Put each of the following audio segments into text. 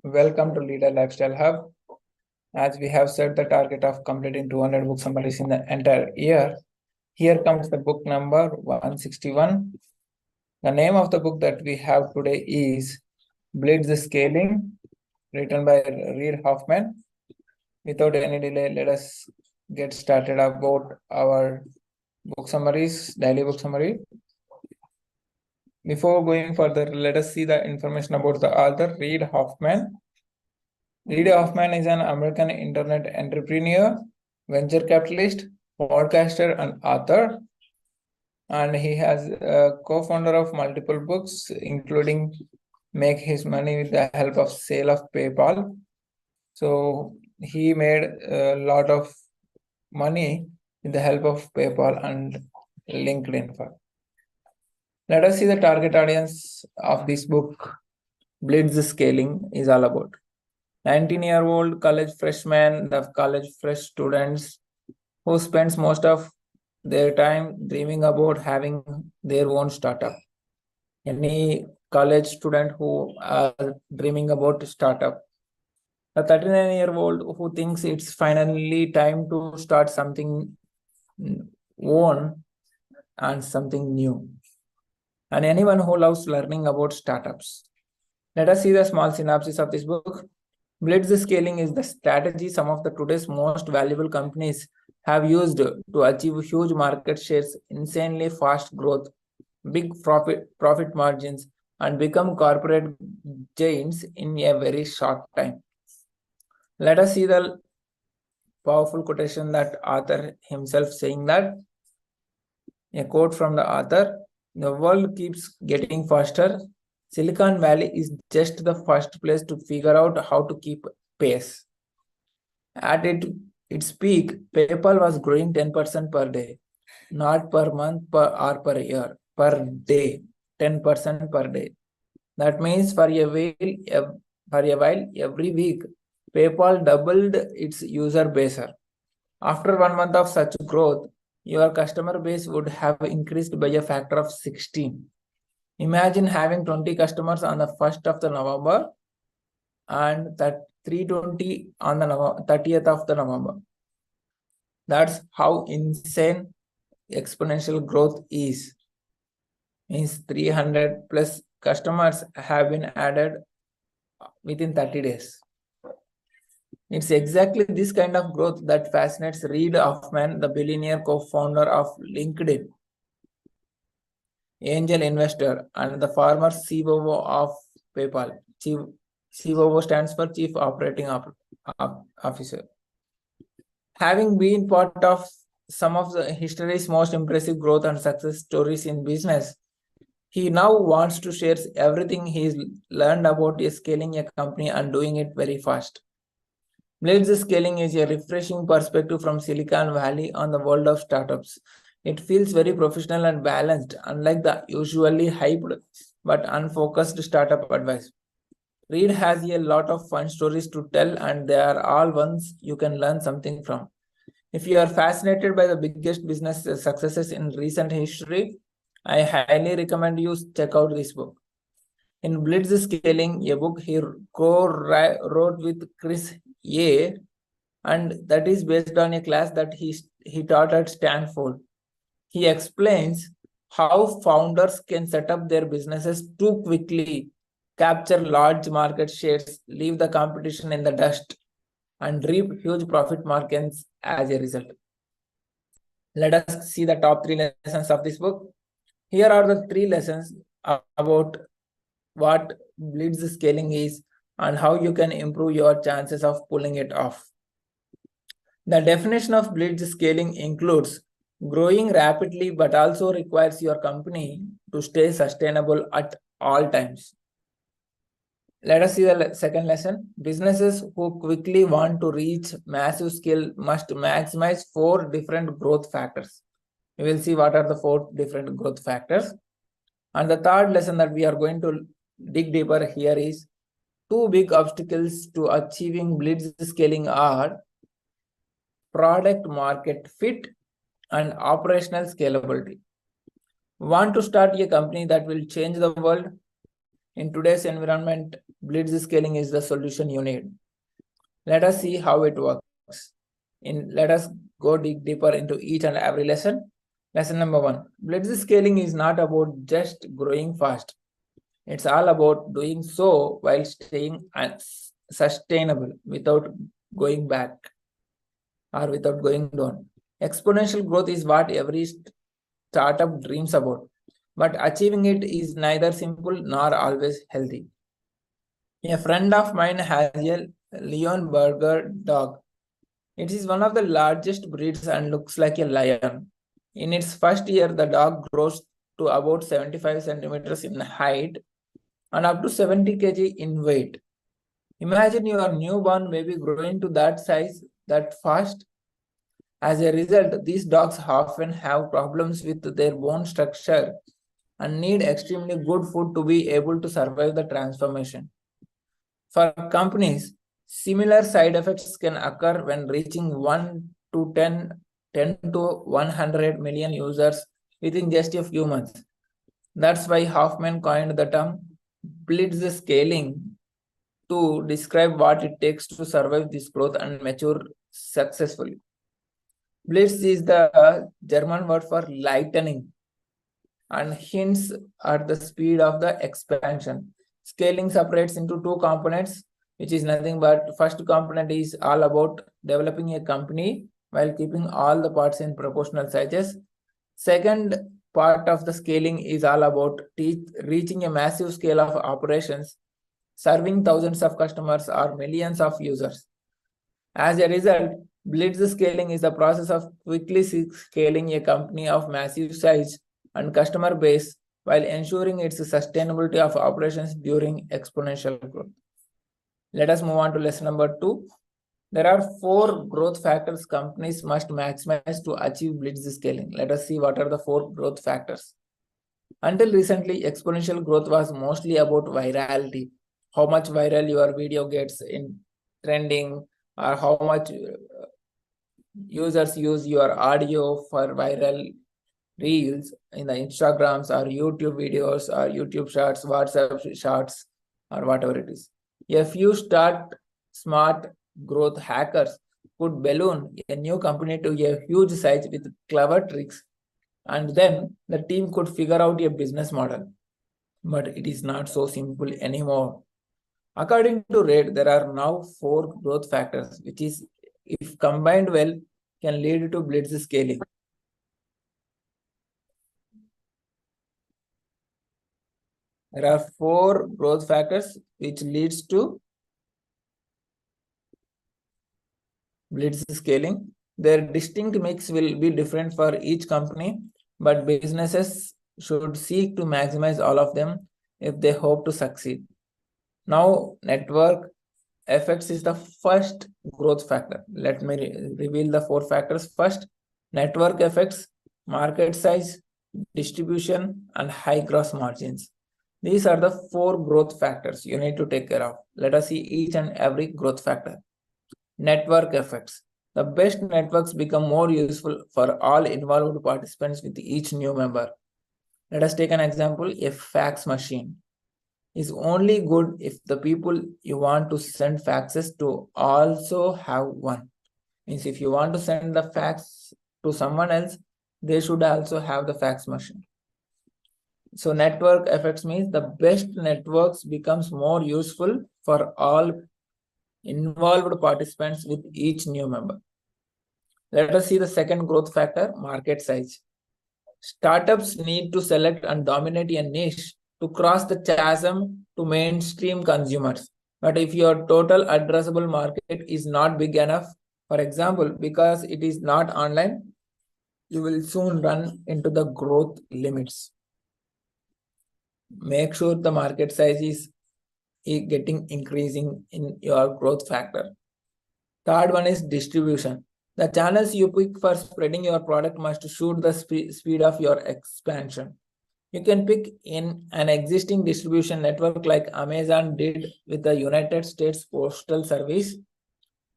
Welcome to Leader Lifestyle Hub. As we have set the target of completing 200 book summaries in the entire year, here comes the book number 161. The name of the book that we have today is Blitzscaling, written by Reid Hoffman. Without any delay, let us get started about our book summaries, daily book summary. Before going further, let us see the information about the author, Reid Hoffman. Reid Hoffman is an American internet entrepreneur, venture capitalist, podcaster, and author. And he has a co-founder of multiple books, including Make His Money with the Help of Sale of PayPal. So he made a lot of money with the help of PayPal and LinkedIn. Let us see the target audience of this book, Blitzscaling, is all about. 19-year-old college freshmen, the college fresh students who spends most of their time dreaming about having their own startup. Any college student who are dreaming about startup. A 39-year-old who thinks it's finally time to start something own and something new. And anyone who loves learning about startups. Let us see the small synopsis of this book. Blitzscaling is the strategy some of the today's most valuable companies have used to achieve huge market shares, insanely fast growth, big profit margins, and become corporate giants in a very short time. Let us see the powerful quotation that author himself saying that. A quote from the author: "The world keeps getting faster. Silicon Valley is just the first place to figure out how to keep pace." At its peak, PayPal was growing 10% per day, not per month or per year, per day, 10% per day. That means for a while, every week, PayPal doubled its user base. After 1 month of such growth, your customer base would have increased by a factor of 16. Imagine having 20 customers on the 1st of the November and that 320 on the 30th of the November. That's how insane exponential growth is. Means 300 plus customers have been added within 30 days. It's exactly this kind of growth that fascinates Reid Hoffman, the billionaire co-founder of LinkedIn, angel investor, and the former COO of PayPal. COO stands for Chief Operating Officer. Having been part of some of the history's most impressive growth and success stories in business, he now wants to share everything he's learned about scaling a company and doing it very fast. Blitzscaling is a refreshing perspective from Silicon Valley on the world of startups. It feels very professional and balanced, unlike the usually hyped but unfocused startup advice. Reid has a lot of fun stories to tell, and they are all ones you can learn something from. If you are fascinated by the biggest business successes in recent history, I highly recommend you check out this book. In Blitzscaling, a book he co-wrote with Chris A, and that is based on a class that he taught at Stanford. He explains how founders can set up their businesses too quickly, capture large market shares, leave the competition in the dust, and reap huge profit margins as a result. Let us see the top 3 lessons of this book. Here are the 3 lessons about what blitzscaling is and how you can improve your chances of pulling it off. The definition of blitzscaling includes growing rapidly but also requires your company to stay sustainable at all times. Let us see the second lesson. Businesses who quickly want to reach massive scale must maximize 4 different growth factors. We will see what are the 4 different growth factors. And the third lesson that we are going to dig deeper here is 2 big obstacles to achieving blitzscaling are product market fit and operational scalability. Want to start a company that will change the world? In today's environment, Blitzscaling is the solution you need. Let us see how it works. Let us go dig deeper into each and every lesson. Lesson number 1. Blitzscaling is not about just growing fast. It's all about doing so while staying sustainable without going back or without going down. Exponential growth is what every startup dreams about, but achieving it is neither simple nor always healthy. A friend of mine has a Leonberger dog. It is one of the largest breeds and looks like a lion. In its first year, the dog grows to about 75 centimeters in height and up to 70 kg in weight. Imagine your newborn baby growing to that size that fast. As a result, these dogs often have problems with their bone structure and need extremely good food to be able to survive the transformation. For companies, similar side effects can occur when reaching 1 to 10 to 100 million users within just a few months. That's why Hoffman coined the term Blitzscaling to describe what it takes to survive this growth and mature successfully. Blitz is the German word for lightning and hints at the speed of the expansion. Scaling separates into two components, which is nothing but first component is all about developing a company while keeping all the parts in proportional sizes. Second part of the scaling is all about reaching a massive scale of operations, serving thousands of customers or millions of users. As a result, Blitzscaling is the process of quickly scaling a company of massive size and customer base while ensuring its sustainability of operations during exponential growth. Let us move on to lesson number 2. There are 4 growth factors companies must maximize to achieve Blitzscaling. Let us see what are the 4 growth factors. Until recently, exponential growth was mostly about virality. How much viral your video gets in trending, or how much users use your audio for viral reels in the Instagrams or YouTube videos or YouTube shorts, WhatsApp shorts, or whatever it is. A few smart growth hackers could balloon a new company to a huge size with clever tricks, and then the team could figure out a business model. But it is not so simple anymore. According to Reid, there are now 4 growth factors, which is, if combined well, can lead to Blitzscaling. There are 4 growth factors which leads to Blitzscaling. Their distinct mix will be different for each company, but businesses should seek to maximize all of them if they hope to succeed. Now, network effects is the first growth factor. Let me reveal the 4 factors. First, network effects, market size, distribution, and high gross margins. These are the 4 growth factors you need to take care of. Let us see each and every growth factor. Network effects. The best networks become more useful for all involved participants with each new member. Let us take an example. A fax machine is only good if the people you want to send faxes to also have one. Means if you want to send the fax to someone else, they should also have the fax machine. So network effects means the best networks becomes more useful for all involved participants with each new member. Let us see the second growth factor, market size. Startups need to select and dominate a niche to cross the chasm to mainstream consumers. But if your total addressable market is not big enough, for example, because it is not online, you will soon run into the growth limits. Make sure the market size is increasing in your growth factor. Third one is distribution. The channels you pick for spreading your product must shoot the speed of your expansion. You can pick in an existing distribution network like Amazon did with the United States Postal Service,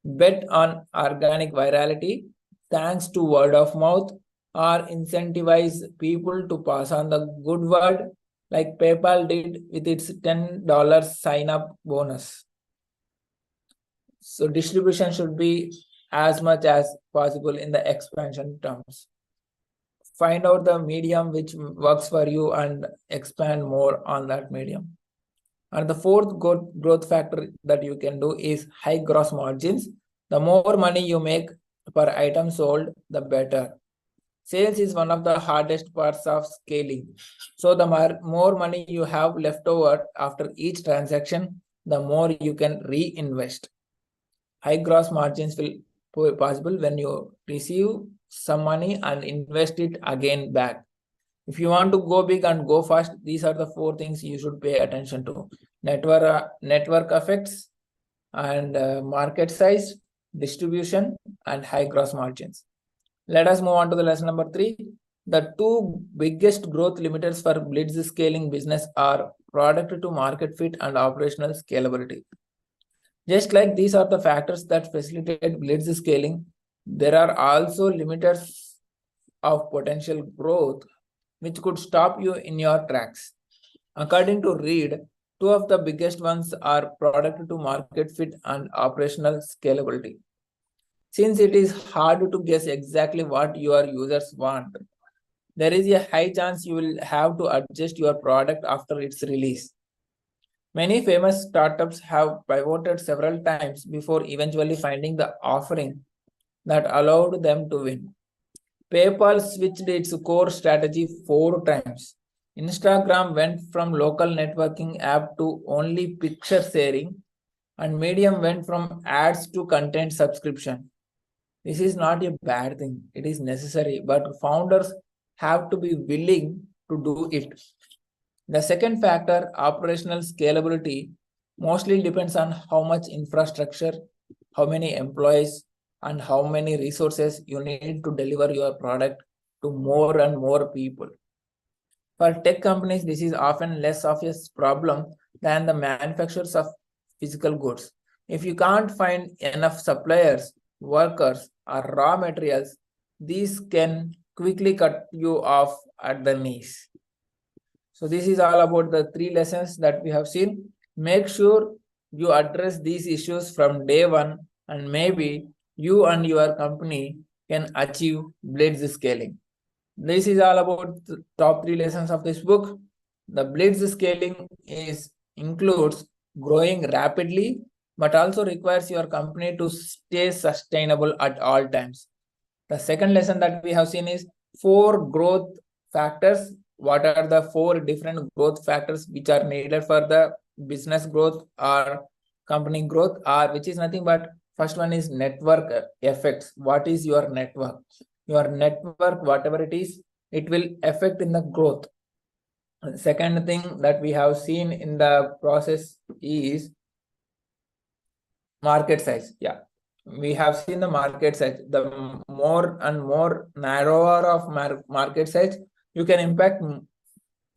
bet on organic virality thanks to word of mouth, or incentivize people to pass on the good word like PayPal did with its $10 sign-up bonus. So distribution should be as much as possible in the expansion terms. Find out the medium which works for you and expand more on that medium. And the fourth growth factor that you can do is high gross margins. The more money you make per item sold, the better. Sales is one of the hardest parts of scaling. So the more money you have left over after each transaction, the more you can reinvest. High gross margins will be possible when you receive some money and invest it again back. If you want to go big and go fast, these are the four things you should pay attention to: network effects, and market size, distribution, and high gross margins. Let us move on to the lesson number 3. The two biggest growth limiters for Blitzscaling business are product to market fit and operational scalability. Just like these are the factors that facilitate Blitzscaling, there are also limiters of potential growth which could stop you in your tracks. According to Reid, two of the biggest ones are product to market fit and operational scalability. Since it is hard to guess exactly what your users want, there is a high chance you will have to adjust your product after its release. Many famous startups have pivoted several times before eventually finding the offering that allowed them to win. PayPal switched its core strategy 4 times. Instagram went from local networking app to only picture sharing, and Medium went from ads to content subscription. This is not a bad thing, it is necessary, but founders have to be willing to do it. The second factor, operational scalability, mostly depends on how much infrastructure, how many employees, and how many resources you need to deliver your product to more and more people. For tech companies, this is often less of a problem than the manufacturers of physical goods. If you can't find enough suppliers, workers, or raw materials, these can quickly cut you off at the knees. So this is all about the 3 lessons that we have seen. Make sure you address these issues from day one, and maybe you and your company can achieve Blitzscaling. This is all about the top 3 lessons of this book. The Blitzscaling includes growing rapidly, but also requires your company to stay sustainable at all times. The second lesson that we have seen is 4 growth factors. What are the 4 different growth factors which are needed for the business growth or company growth, or which is nothing but first one is network effects. What is your network? Your network, whatever it is, it will affect in the growth. Second thing that we have seen in the process is market size. Yeah, we have seen the market size. The more and more narrower of market size, you can impact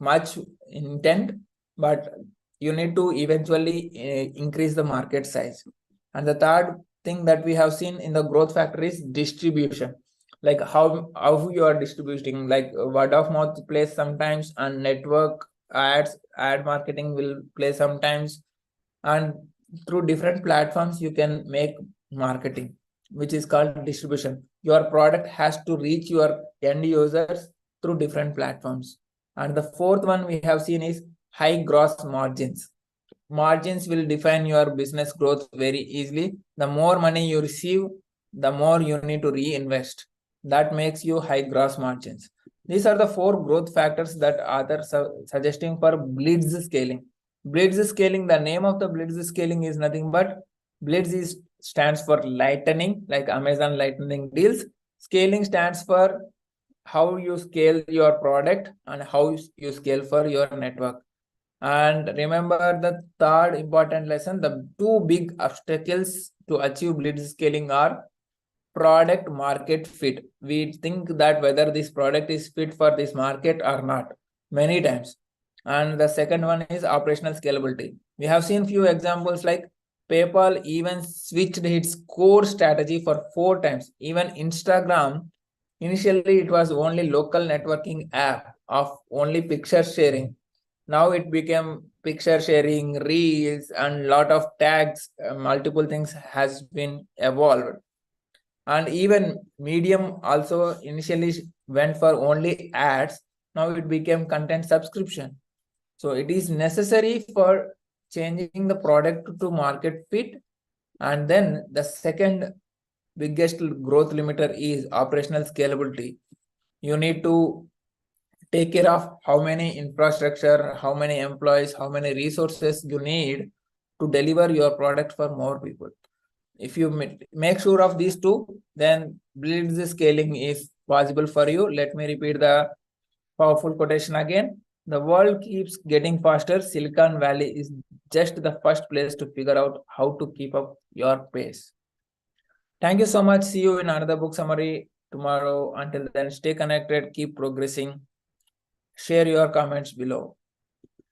much intent, but you need to eventually increase the market size. And the third thing that we have seen in the growth factor is distribution. Like how you are distributing, like word of mouth plays sometimes, and network ad marketing will play sometimes, and through different platforms you can make marketing, which is called distribution. Your product has to reach your end users through different platforms. And the fourth one we have seen is high gross margins. Margins will define your business growth very easily. The more money you receive, the more you need to reinvest. That makes you high gross margins. These are the 4 growth factors that others are suggesting for Blitzscaling. Blitzscaling, the name of the Blitzscaling is nothing but Blitz stands for lightning, like Amazon lightning deals. Scaling stands for how you scale your product and how you scale for your network. And remember the third important lesson, the 2 big obstacles to achieve Blitzscaling are product market fit. We think that whether this product is fit for this market or not many times. And the second one is operational scalability. We have seen few examples like PayPal even switched its core strategy for 4 times. Even Instagram, initially it was only local networking app of only picture sharing. Now it became picture sharing, reels, and lot of tags, multiple things has been evolved. And even medium also initially went for only ads. Now it became content subscription. So it is necessary for changing the product to market fit. And then the second biggest growth limiter is operational scalability. You need to take care of how many infrastructure, how many employees, how many resources you need to deliver your product for more people. If you make sure of these two, then Blitzscaling is possible for you. Let me repeat the powerful quotation again. The world keeps getting faster. Silicon Valley is just the first place to figure out how to keep up your pace. Thank you so much. See you in another book summary tomorrow. Until then, stay connected, keep progressing. Share your comments below.